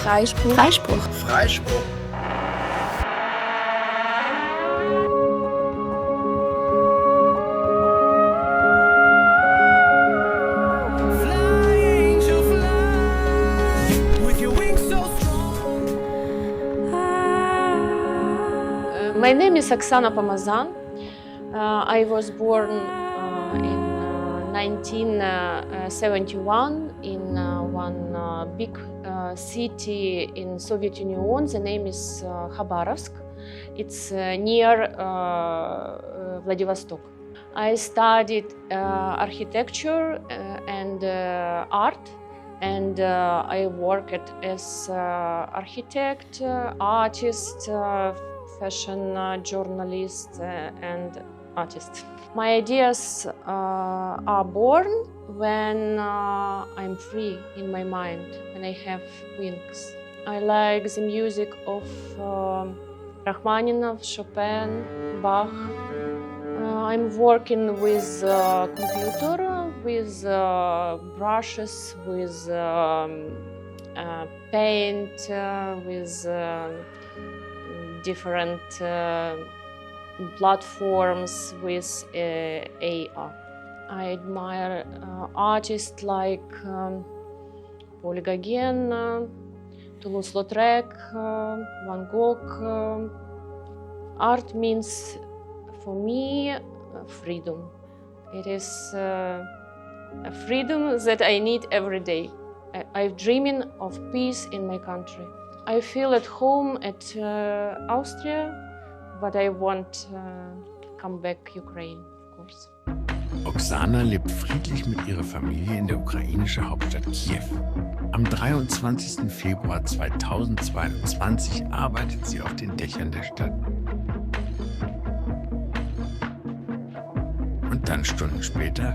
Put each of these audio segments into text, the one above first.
Freispruch. Freispruch. Freispruch. My name is Oksana Pomazan. I was born in 1971 in one big city in Soviet Union. The name is Khabarovsk. It's near Vladivostok. I studied architecture and art, and I worked as architect, artist, fashion journalist and artist. My ideas are born when I'm free in my mind, when I have wings. I like the music of Rachmaninoff, Chopin, Bach. I'm working with computer, with brushes, with paint, with different platforms with AR. I admire artists like Paul Gauguin, Toulouse-Lautrec, Van Gogh. Art means for me freedom. It is a freedom that I need every day. I'm dreaming of peace in my country. I feel at home at Austria, but I want to come back Ukraine, of course. Oksana lebt friedlich mit ihrer Familie in der ukrainischen Hauptstadt Kiew. Am 23. Februar 2022 arbeitet sie auf den Dächern der Stadt. Und dann Stunden später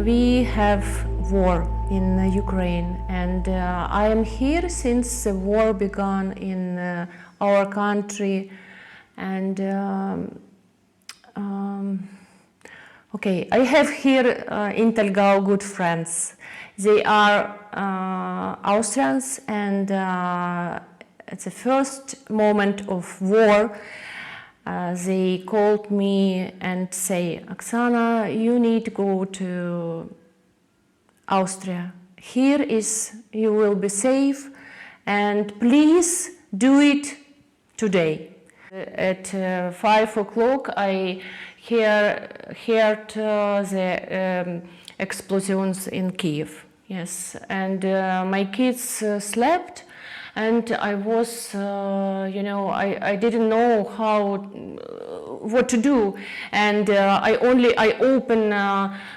We have war in Ukraine, and I am here since the war began in our country. And okay, I have here in Thalgau good friends. They are Austrians, and at the first moment of war, they called me and say, Oksana, you need to go to Austria. Here you will be safe, and please do it today. At 5 o'clock, I heard the explosions in Kiev. Yes, and my kids slept. And I was, I didn't know what to do. And I opened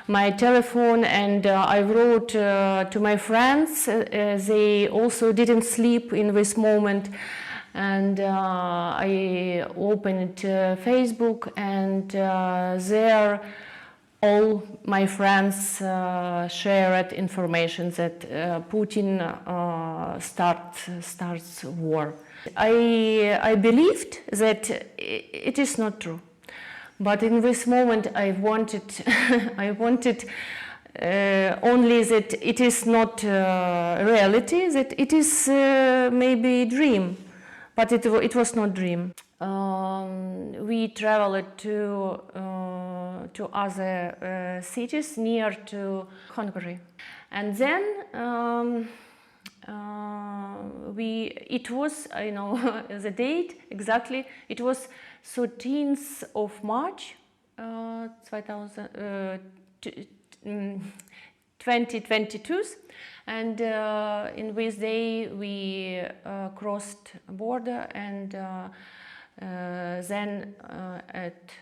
my telephone and I wrote to my friends. They also didn't sleep in this moment. And I opened Facebook, and there all my friends shared information that Putin starts war. I believed that it is not true, but in this moment I wanted only that it is not reality, that it is maybe a dream, but it was not dream. We traveled to other cities near to Hungary, and then it was, the date exactly. It was 13th of March, 2022, and in this day we crossed border, and then at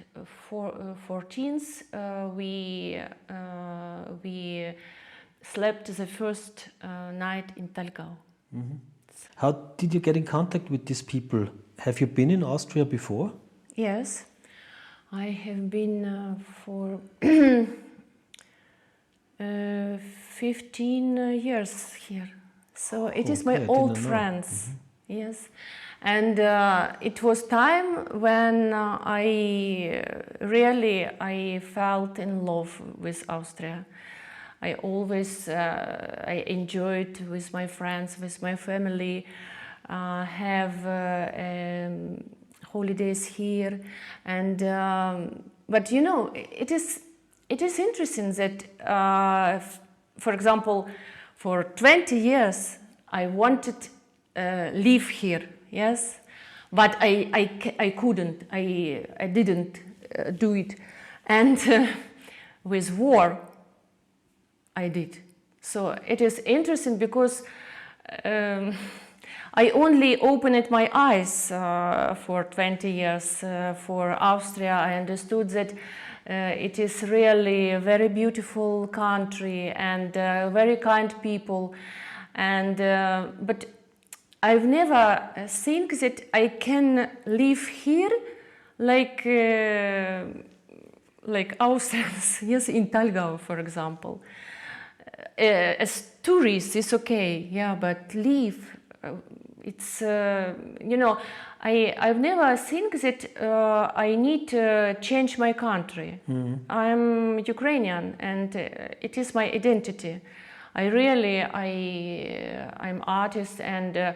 14th we slept the first night in Thalgau. Mm-hmm. How did you get in contact with these people? Have you been in Austria before? Yes, I have been for 15 years here. So it is my old friends. Mm-hmm. Yes. And it was time when I felt in love with Austria. I always I enjoyed with my friends, with my family, have holidays here, and but you know, it is interesting that for example, for 20 years I wanted live here, yes, but I couldn't, I didn't do it, and with war I did. So it is interesting because I only opened my eyes for 20 years for Austria. I understood that it is really a very beautiful country and very kind people, and but I've never think that I can live here like Austrians, yes, in Thalgau, for example. As tourists, it's okay, yeah, but live, it's, you know, I've never think that I need to change my country. Mm-hmm. I'm Ukrainian, and it is my identity. I'm artist, and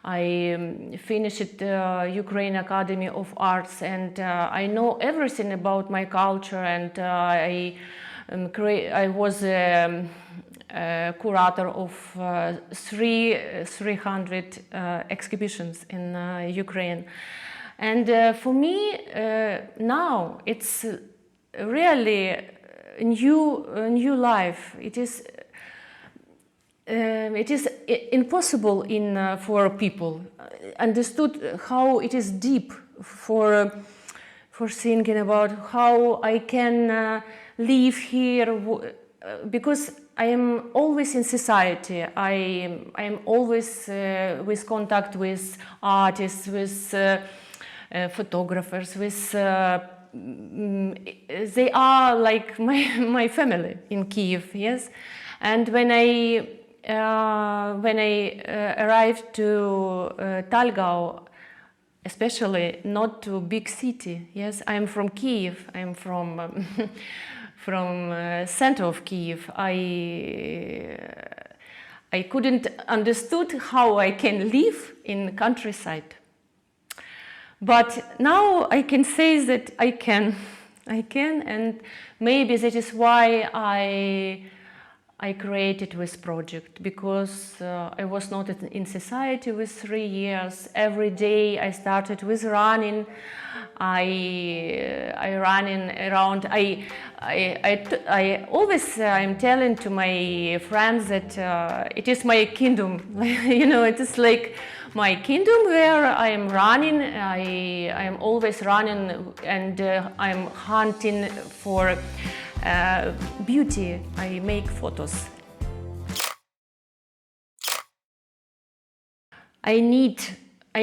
I finished the Ukraine Academy of Arts, and I know everything about my culture, and I was curator of 300 exhibitions in Ukraine, and for me now it's really a new life. It is impossible for people understood how it is deep for thinking about how I can live here, because I am always in society. I am always with contact with artists, with photographers, with they are like my family in Kiev, yes. And when I arrived to Thalgau, especially not to big city, yes, I am from Kiev. I am from from center of Kiev. I couldn't understood how I can live in countryside. But now I can say that I can, and maybe that is why I created this project, because I was not in society with 3 years. Every day I started with running. I running around. I always I'm telling to my friends that it is my kingdom. You know, it is like my kingdom where I am running. I am always running, and I'm hunting for beauty. I make photos. I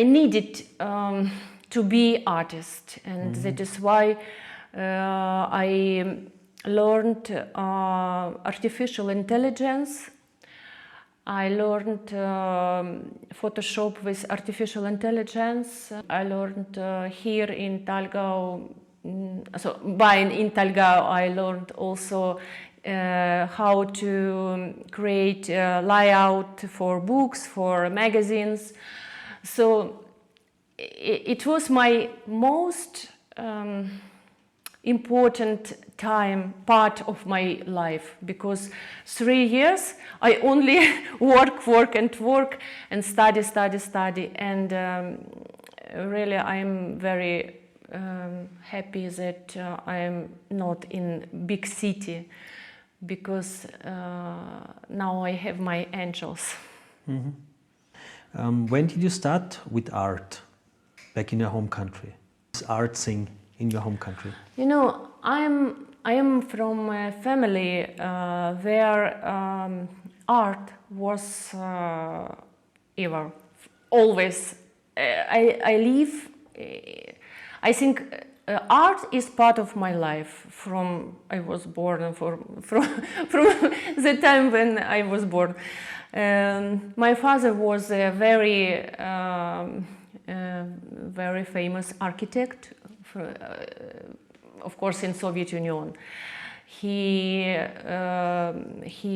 needed to be artist, and that is why I learned artificial intelligence. I learned Photoshop with artificial intelligence. I learned here in Thalgau. So in Thalgau, I learned also how to create layout for books, for magazines. So it was my most important part of my life, because 3 years I only work and study, and really I'm very happy that I'm not in big city, because now I have my angels. When did you start with art back in your home country? This art thing in your home country? You know, I am from a family where art was ever, always. I live. I think art is part of my life from I was born, from the time when I was born. My father was a very famous architect, of course, in Soviet Union. He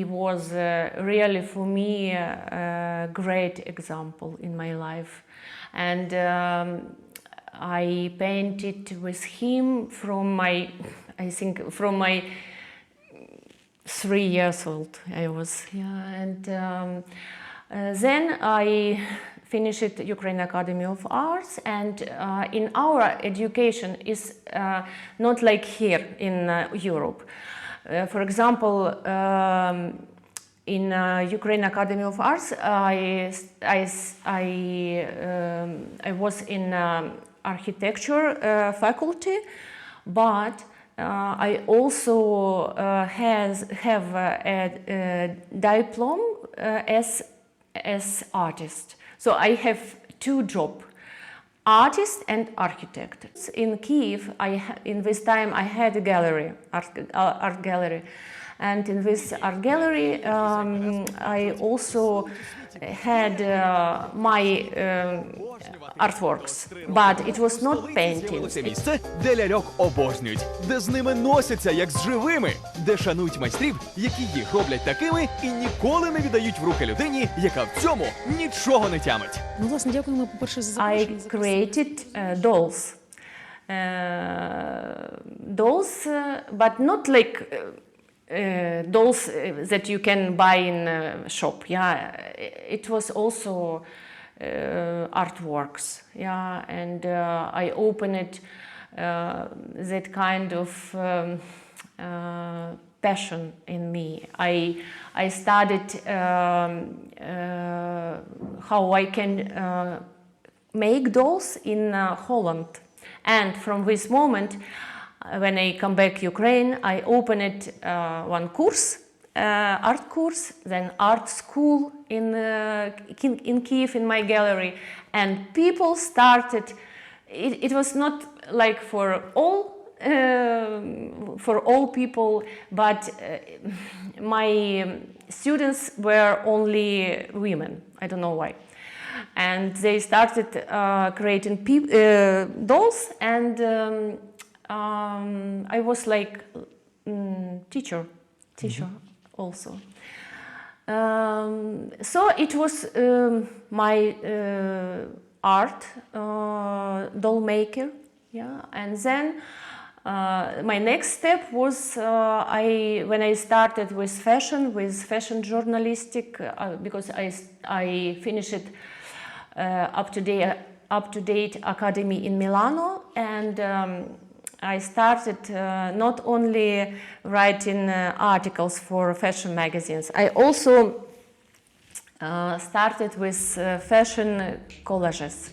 was really for me a great example in my life, and I painted with him from my 3 years old. I was, yeah, and then I finished Ukraine Academy of Arts, and in our education is not like here in Europe. For example, in Ukraine Academy of Arts, I was in architecture faculty, but I also have a diploma as artist. So I have 2 jobs, artist and architect. In Kiev, in this time I had a gallery, art gallery, and in this art gallery I also had my artworks, but it was not painting. Це місце, де ляльок обожнюють, де з ними носяться як з живими, де шанують майстрів, які їх роблять такими і ніколи не віддають в руки людині, яка в цьому нічого не тямить. Ну, власне, дякуємо, по-перше, за I запрошення. created dolls. Dolls, but not like dolls that you can buy in a shop. Yeah, it was also artworks. Yeah, and I opened that kind of passion in me. I studied how I can make dolls in Holland, and from this moment, when I come back Ukraine, I opened one course, art course, then art school in Kiev in my gallery, and people started. It was not like for all people, but my students were only women. I don't know why. And they started creating dolls, and I was like teacher also. So it was my art, doll maker, yeah. And then my next step was when I started with fashion journalistic, because I finished up-to-date academy in Milano, and I started not only writing articles for fashion magazines. I also started with fashion collages,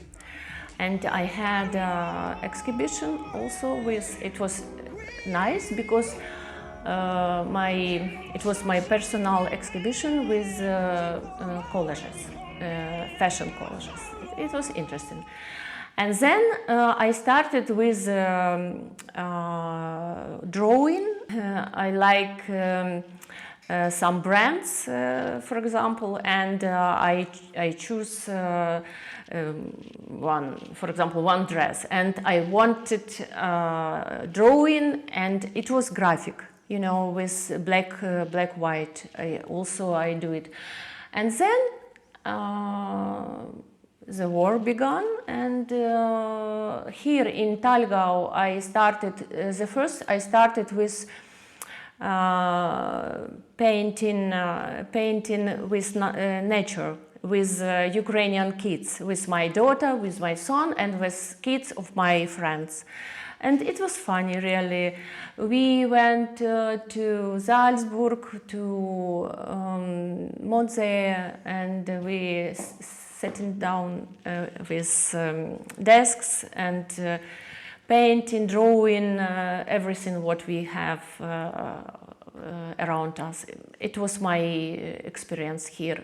and I had exhibition also with. It was nice because it was my personal exhibition with collages, fashion collages. It was interesting. And then I started with drawing. I like some brands, for example, and I choose one dress, and I wanted drawing, and it was graphic, you know, with black white. I do it, and then the war began, and here in Thalgau I started with painting with nature, with Ukrainian kids, with my daughter, with my son, and with kids of my friends. And it was funny, really. We went to Salzburg, to Monza, and we sitting down with desks and painting, drawing, everything what we have around us. It was my experience here.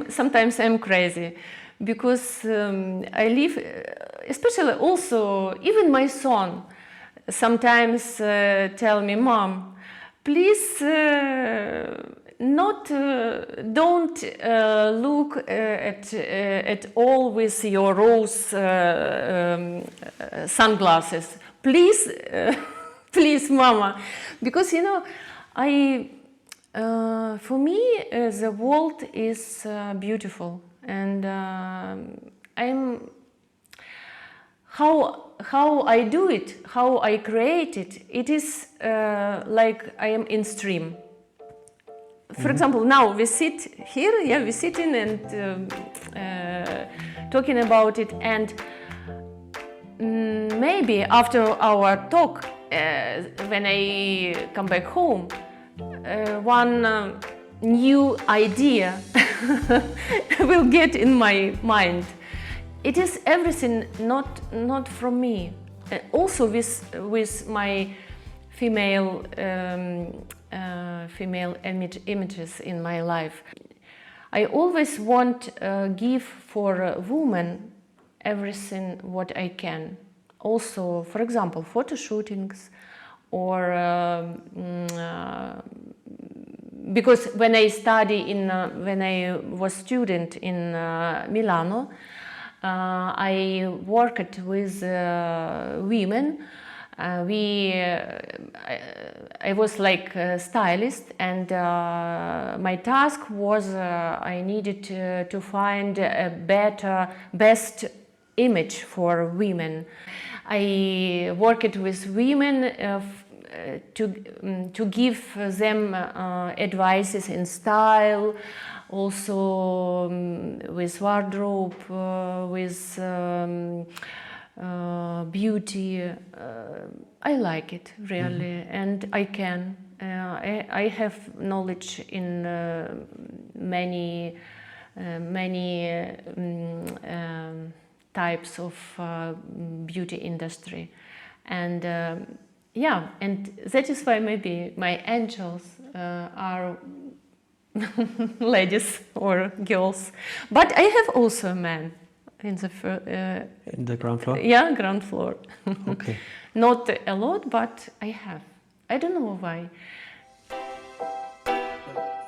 Sometimes I'm crazy because I live, especially also, even my son sometimes tell me, Mom, please don't look at all with your rose sunglasses. Please, please, Mama, because for me the world is beautiful, and how I do it, how I create it. It is like I am in stream. For example, now we sit here, we're sitting and talking about it, and maybe after our talk, when I come back home, one new idea will get in my mind. It is everything not from me. Also with my female images in my life. I always want give for a woman everything what I can. Also, for example, photo shootings, or because when I when I was student in Milano, I worked with women. I was like a stylist, and my task was I needed to find a best image for women. I worked with women to give them advices in style, also with wardrobe, with beauty. I like it really, and I can. I have knowledge in many types of beauty industry, and and that is why maybe my angels are ladies or girls, but I have also a man. In the ground floor? Yeah, ground floor. Okay. Not a lot, but I have. I don't know why.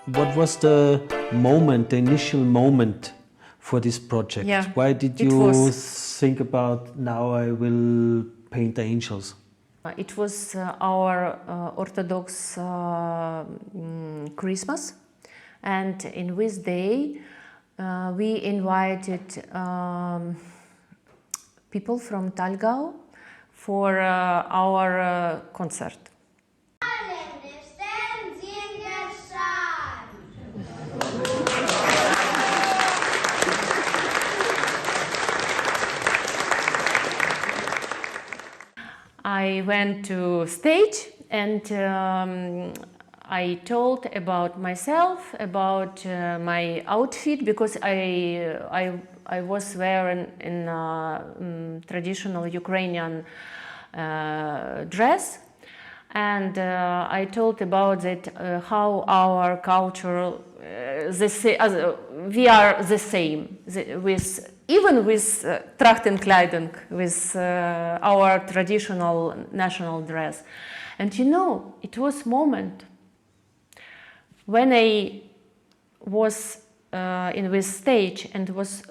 What was the initial moment for this project? Yeah, Why did you think about, now I will paint angels? It was our Orthodox Christmas, and in this day we invited people from Thalgau for our concert. I went to stage and I told about myself, about my outfit, because I was wearing in traditional Ukrainian dress, and I told about that how our culture, we are the same, even with Trachtenkleidung, with our traditional national dress. And it was a moment when I was in this stage and was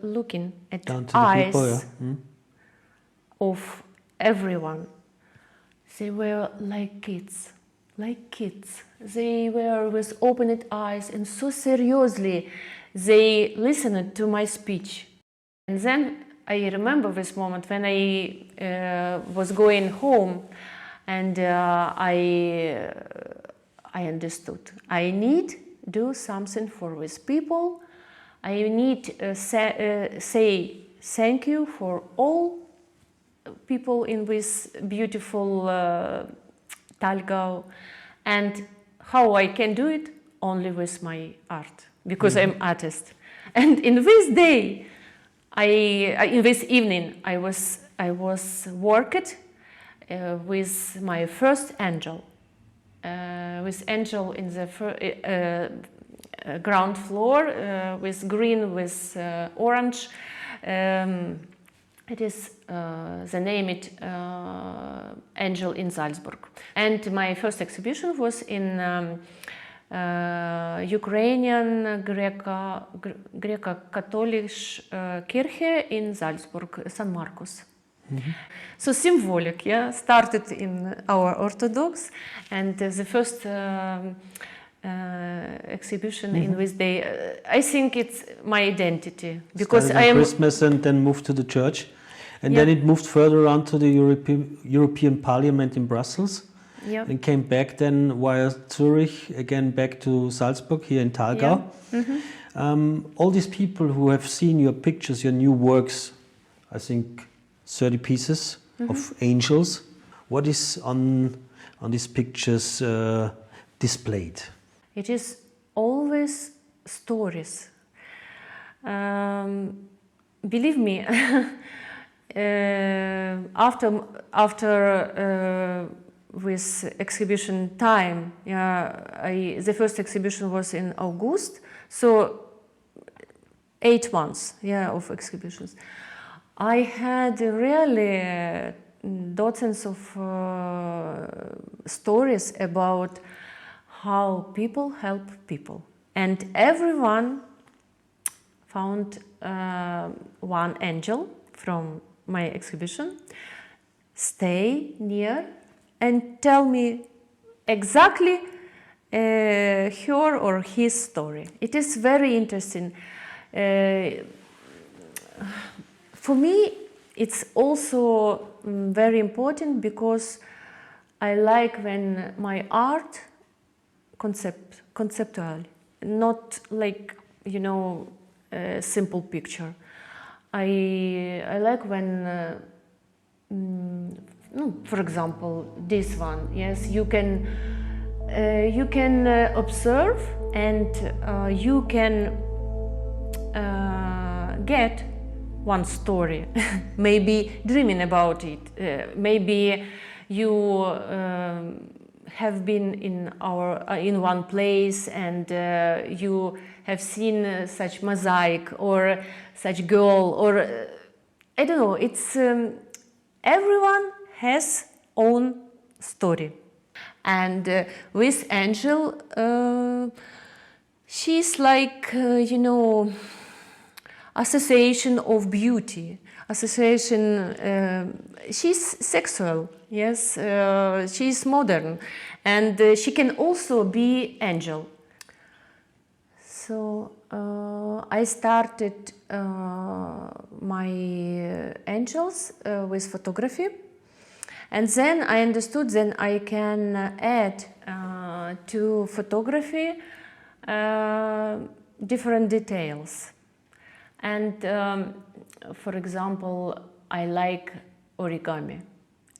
looking at the eyes of everyone. They were like kids. They were with opened eyes, and so seriously they listened to my speech. And then I remember this moment when I was going home, and I understood. I need do something for these people. I need say thank you for all people in this beautiful Thalgau, and how I can do it only with my art, because I'm artist. And in this day, in this evening, I was worked with my first angel, with angel in the ground floor, with green, with orange. It is the name Angel in Salzburg. And my first exhibition was in Ukrainian Greco-Catholic Kirche in Salzburg, San Marcos. So symbolic, yeah, started in our Orthodox, and the first exhibition in this day, I think it's my identity, because Started I am Christmas and then moved to the church, and Yeah. then it moved further on to the European Parliament in Brussels, yeah. and came back then via Zurich again back to Salzburg here in Thalgau. All these people who have seen your pictures, your new works, I think 30 pieces of angels. What is on these pictures displayed? It is always stories. Believe me, after with exhibition time, the first exhibition was in August, so 8 months, of exhibitions. I had really dozens of stories about how people help people, and everyone found one angel from my exhibition, stay near and tell me exactly her or his story. It is very interesting. For me, it's also very important because I like when my art conceptual, not like, a simple picture. I like when, for example, this one. Yes, you can observe and you can get one story, maybe dreaming about it. Maybe you have been in one place and you have seen such mosaic or such girl, or I don't know. It's everyone has own story, and with Angel, she's like association of beauty, association. She's sexual, yes. She's modern, and she can also be angel. So I started my angels with photography, and then I understood then I can add to photography different details. And for example, I like origami,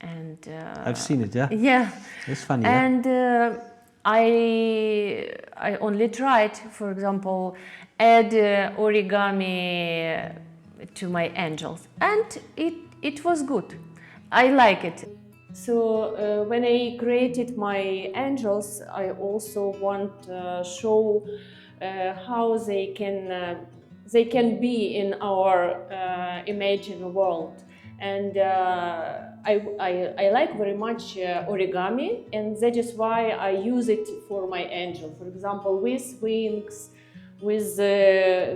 and I've seen it, yeah. Yeah, It's funny. and I only tried, for example, add origami to my angels, and it was good. I like it. So when I created my angels, I also want to show how they can be in our imagined world. And I like very much origami, and that is why I use it for my angel. For example, with wings, with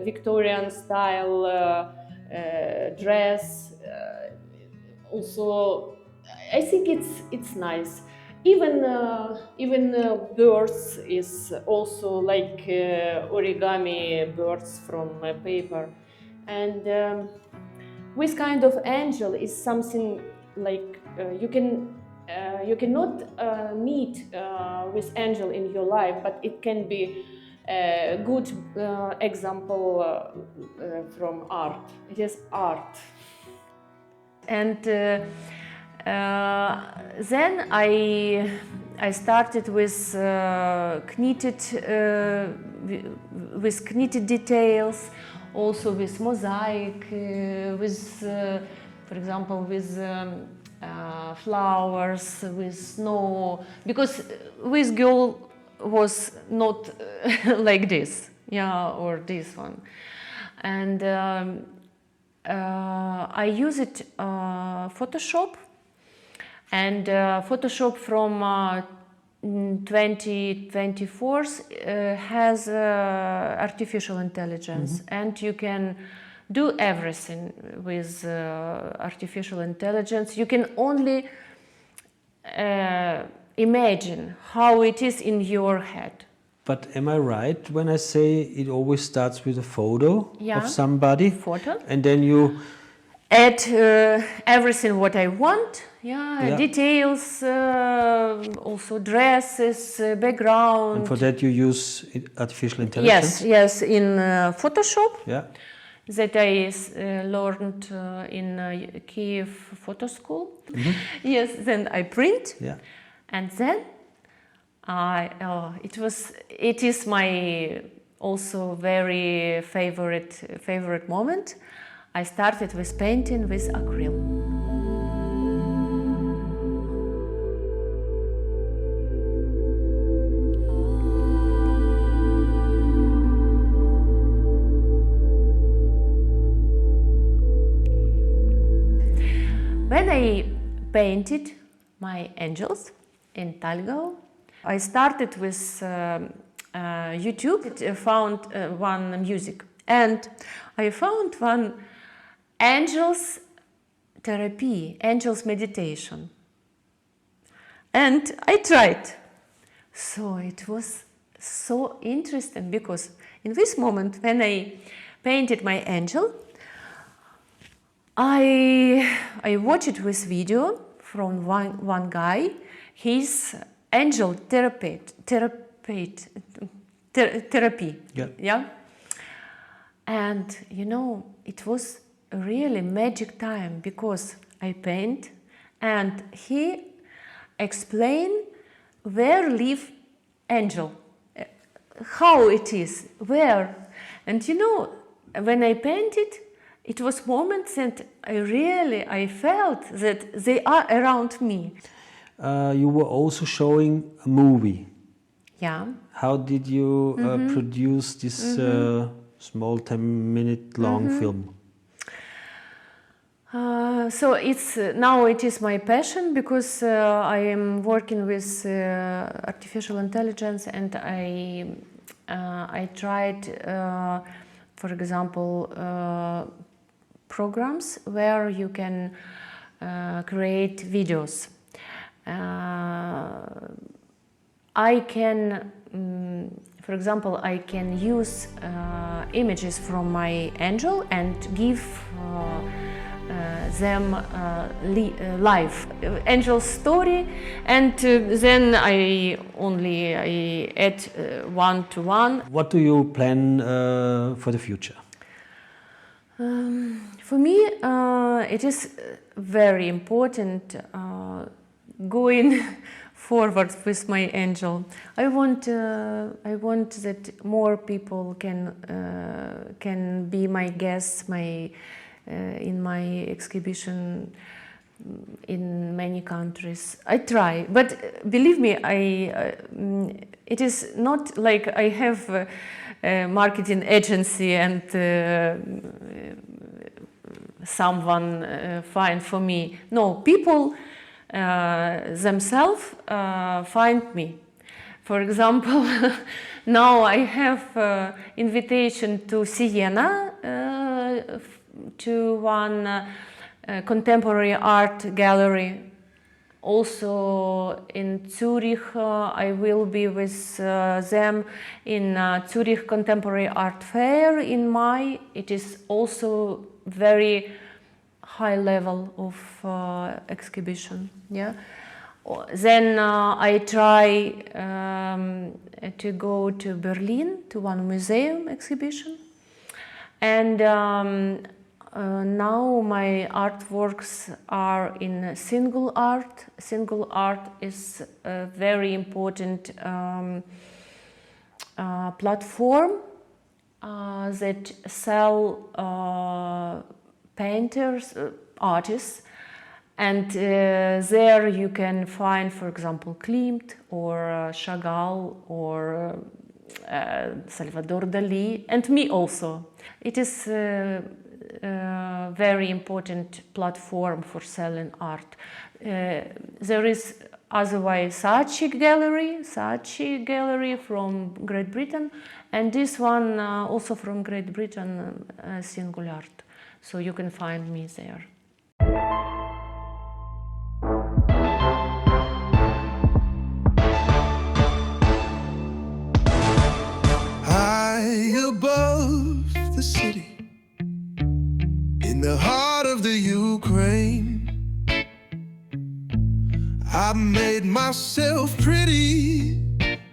Victorian style dress. Also, I think it's nice. Even birds is also like origami birds from paper, and this kind of angel is something like you cannot meet with angel in your life, but it can be a good example from art. It is art. And then I started with knitted details, also with mosaic, for example, with flowers, with snow, because with girl was not like this, yeah, or this one. And I used Photoshop, and Photoshop from 2024 has artificial intelligence, and you can do everything with artificial intelligence. You can only imagine how it is in your head. But am I right when I say it always starts with a photo of somebody? Photo. And then you add everything what I want, details, also dresses, background. And for that you use artificial intelligence? Yes, in Photoshop. Yeah. That I learned in Kiev photo school. Mm-hmm. Yes, then I print. Yeah. And then it is my also very favorite moment. I started with painting with acrylic. When I painted my angels in Thalgau, I started with YouTube. I found one music, and I found one angels therapy, angels meditation, and I tried. So it was so interesting, because in this moment when I painted my angel, I watched this video from one guy. He's angel therapy. Yeah. And it was a really magic time, because I paint and he explained where live angel, how it is, where. And when I painted, it was moments that I felt that they are around me. You were also showing a movie. Yeah. How did you produce this small 10-minute long film? So now it is my passion, because I am working with artificial intelligence, and I tried, for example, programs where you can create videos. I can, for example, I can use images from my angel and give them live angel story, and then I add one-to-one. What do you plan for the future? For me, it is very important going forward with my angel. I want that more people can be my guests, in my exhibition in many countries. I try, but believe me, it is not like I have a marketing agency and someone find for me. No, people themselves find me. For example, now I have invitation to Siena, to one contemporary art gallery. Also in Zurich, I will be with them in Zurich Contemporary Art Fair in May. It is also very high level of exhibition. Yeah. Then I try to go to Berlin to one museum exhibition, and Now my artworks are in single art. Single art is a very important platform that sell painters, artists, and there you can find, for example, Klimt or Chagall or Salvador Dali, and me also. It is a very important platform for selling art. There is otherwise Saatchi Gallery from Great Britain, and this one also from Great Britain, single art. So you can find me there. High above the city, in the heart of the Ukraine, I made myself pretty.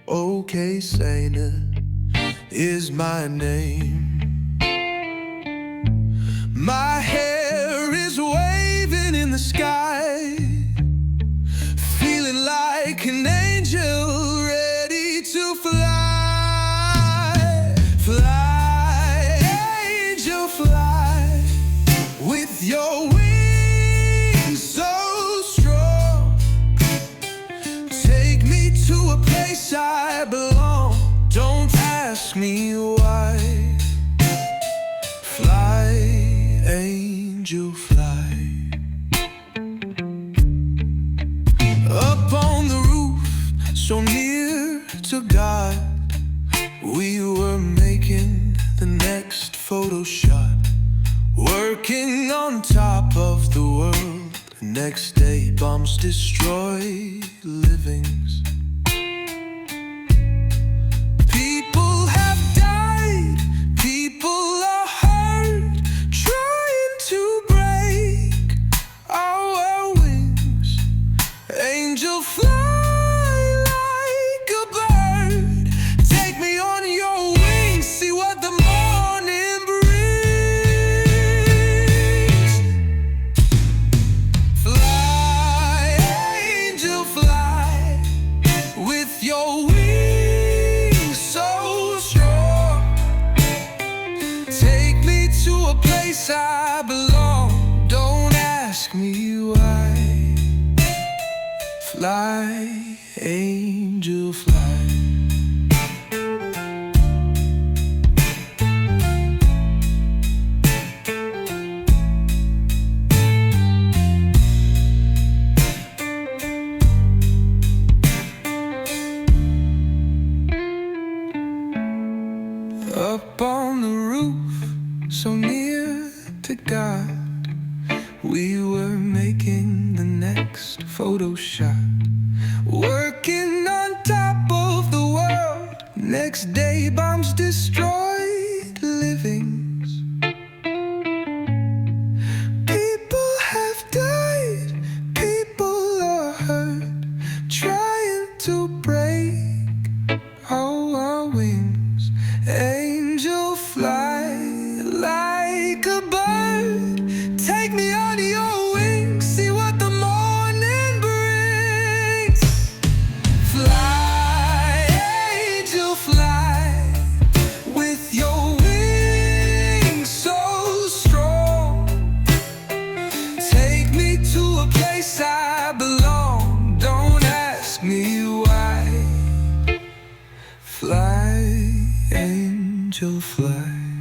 Oksana is my name. My hair is waving in the sky, feeling like an angel ready to fly. Fly, angel, fly, with your wings so strong. Take me to a place I belong. Don't ask me why. Fly, angel, fly. Up on the roof, so near to God, we were making the next photo shot, working on top of the world. The next day, bombs destroy livings. People have died, people are hurt, trying to break our wings. Angel, fly like a bird. Take me on your wings, see what the morning brings. Fly, angel, fly, with your wings so strong. Take me to a place I belong. Don't ask me why. Fly, angel, fly. Up on the roof, so near to God, we were making the next photo shot, working on top of the world. Next day, bombs destroyed livings. People have died, people are hurt, trying to break our wings. Angel, fly like a bird. Take me on your wings, see what the morning brings. Fly, angel, fly, with your wings so strong. Take me to a place I belong. Don't ask me why. Fly, angel, fly.